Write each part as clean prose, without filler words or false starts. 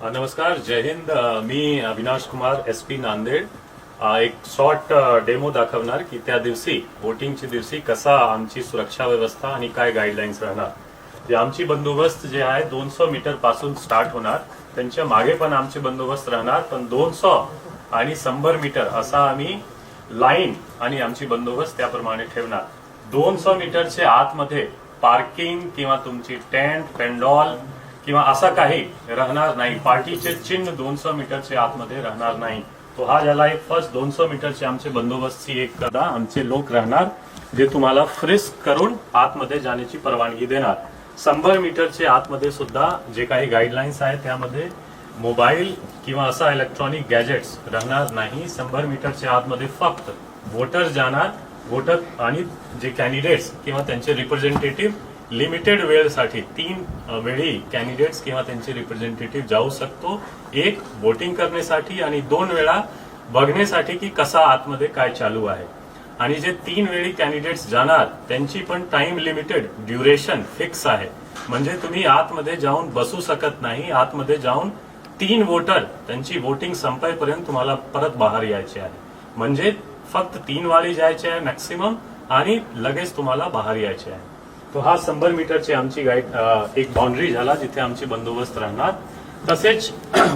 नमस्कार, जय हिंद. मी अविनाश कुमार, SP नांदेड. एक short demo दाखवणार की त्या दिवशी वोटिंगच्या दिवशी कसा आमची सुरक्षा व्यवस्था आणि काय गाईडलाईन्स राहणार. जे आमची बंदोबस्त जे आहे 200 मीटर पासून स्टार्ट होणार, त्यांच्या मागे पण आमचे बंदोबस्त राहणार, पण 200 आणि 100 मीटर असा आम्ही लाईन आणि आमची बंदोबस्त त्याप्रमाणे ठेवणार. 200 मीटरच्या आतमध्ये पार्किंग किंवा तुमची टेंट, पेंडॉल किंवा असा काही राहणार नाही. पार्टीचे चिन्ह 200 मीटरच्या आतमध्ये राहणार नाही. तो हा झाला एक फर्स्ट 200 मीटरचे आमचे बंदोबस्तची एक आमचे लोक राहणार, जे तुम्हाला फ्रिस्क करून आतमध्ये जाण्याची परवानगी देणार. 100 मीटरच्या आतमध्ये सुद्धा जे काही गाईडलाईन्स आहेत त्यामध्ये मोबाईल किंवा असा इलेक्ट्रॉनिक गॅजेट्स राहणार नाही. 100 मीटरच्या आतमध्ये फक्त वोटर जाणार. वोटर आणि जे कॅन्डिडेट्स किंवा त्यांचे रिप्रेझेंटेटिव्ह लिमिटेड वेळसाठी 3 वेळी कॅन्डिडेट्स किंवा त्यांचे रिप्रेझेंटेटिव्ह जाऊ शकतो. एक वोटिंग करण्यासाठी आणि 2 वेळा बघण्यासाठी की कसा आतमध्ये काय चालू आहे. आणि जे 3 वेळी कॅन्डिडेट्स जाणार त्यांची पण टाइम लिमिटेड ड्युरेशन फिक्स आहे. म्हणजे तुम्ही आतमध्ये जाऊन बसू शकत नाही. आतमध्ये जाऊन 3 वोटर त्यांची वोटिंग संपेपर्यंत तुम्हाला परत बाहेर यायचे आहे. म्हणजे फक्त 3 वारी जायचे आहे मॅक्सिमम आणि लगेच तुम्हाला बाहेर यायचे आहे. तो हा 100 मीटरची आमची एक बाउंड्री झाला जिथे आमची बंदोबस्त राहणार. तसेच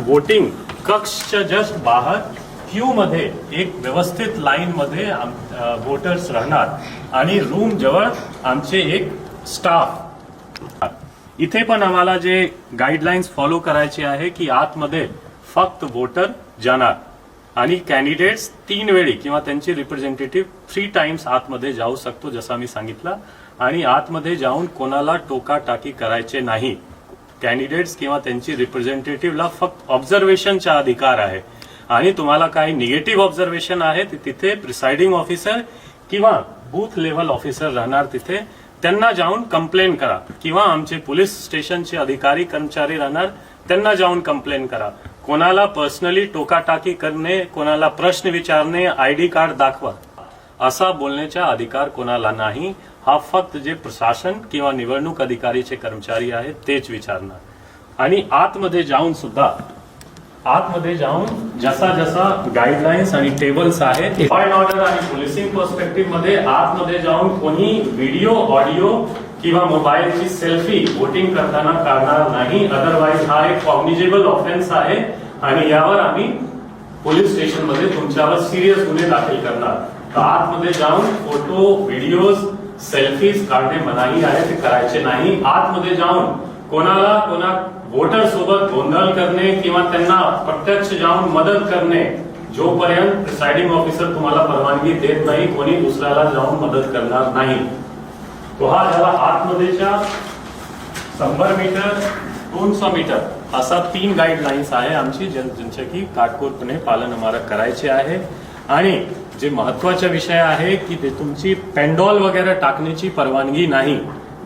वोटिंग कक्षच्या जस्ट बाहेर क्यू मध्ये एक व्यवस्थित लाईन मध्ये वोटर्स राहणार आणि रूम जवळ आमचे एक स्टाफ. इथे पण आम्हाला जे गाईडलाईन्स फॉलो करायचे आहे की आतमध्ये फक्त वोटर जाणार आणि कॅन्डिडेट्स 3 वेळी किंवा त्यांचे रिप्रेझेंटेटिव्ह 3 टाइम्स आतमध्ये जाऊ शकतो, जसं मी सांगितलं. आणि आतमध्ये जाऊन कोणाला टोकाटाकी करायचे नाही. कॅन्डिडेट्स किंवा त्यांची रिप्रेझेंटेटिव्हला फक्त ऑब्झर्वेशनचा अधिकार आहे. आणि तुम्हाला काही निगेटिव्ह ऑब्झर्वेशन आहे तिथे प्रिसाइडिंग ऑफिसर किंवा बूथ लेव्हल ऑफिसर राहणार. तिथे त्यांना जाऊन कंप्लेन करा किंवा आमचे पोलीस स्टेशनचे अधिकारी कर्मचारी राहणार, त्यांना जाऊन कंप्लेन करा. कोणाला पर्सनली टोकाटाकी करणे, कोणाला प्रश्न विचारणे, ID कार्ड दाखवा असा बोलण्याचा अधिकार कोणाला नाही. हा फक्त जे प्रशासन किंवा निवडणूक अधिकारीचे कर्मचारी आहेत तेच विचारणार. आणि आतमध्ये जाऊन सुद्धा जसा जसा गाईडलाईन्स आणि टेबल्स आहेत, लॉ अँड ऑर्डर आणि पोलिसिंग पर्स्पेक्टिव्ह मध्ये आतमध्ये जाऊन कोणी व्हिडिओ, ऑडिओ किंवा मोबाईलची सेल्फी वोटिंग करताना काढणार नाही. अदरवाईज हा एक कॉग्निजेबल ऑफेन्स आहे आणि यावर आम्ही पोलीस स्टेशन मध्ये तुमच्यावर सिरियस गुन्हे दाखल करणार. तर आतमध्ये जाऊन फोटो, व्हिडिओज, सेल्फीज काढणे मनाई आहे, ते करायचे नाही. आतमध्ये जाऊन कोणा वोटर सोबत गोंधळ करणे किंवा त्यांना प्रत्यक्ष जाऊन मदत करणे जोपर्यंत प्रिसाइडिंग ऑफिसर तुम्हाला परवानगी देत नाही, कोणी दुसऱ्याला जाऊन मदत करणार नाही. तो हा झाला आतमध्येच्या 100 मीटर, 200 मीटर असा 3 गाईडलाईन्स आहे आमची, ज्यांचे की काटकोरपणे पालन आम्हाला करायचे आहे. आणि जे महत्वाचा विषय आहे की ते तुमची पेंडॉल वगैरे टाकण्याची परवानगी नाही.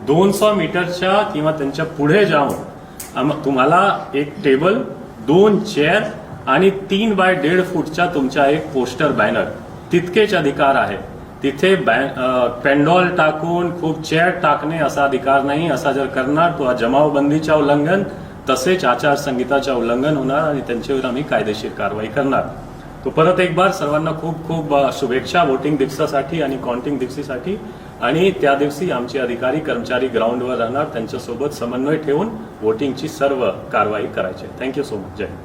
200 मीटरच्या किंवा त्यांच्या पुढे जाऊन तुम्हाला एक टेबल, 2 चेअर आणि 3 बाय 1.5 फूटचा तुमचा एक पोस्टर, बॅनर तितकेच अधिकार आहे. तिथे पेंडॉल टाकून खूप चेअर टाकणे असा अधिकार नाही. असा जर करणार तो जमावबंदीचा उल्लंघन तसेच आचारसंहिताचा उल्लंघन होणार आणि त्यांच्यावर आम्ही कायदेशीर कारवाई करणार. तो परत एक बार सर्वांना खूप खूप शुभेच्छा वोटिंग दिवसासाठी आणि काउंटिंग दिवशीसाठी. आणि त्या दिवशी आमचे अधिकारी कर्मचारी ग्राउंडवर राहणार, त्यांच्यासोबत समन्वय ठेवून वोटिंगची सर्व कारवाई करायची. Thank you so much. जय हिंद.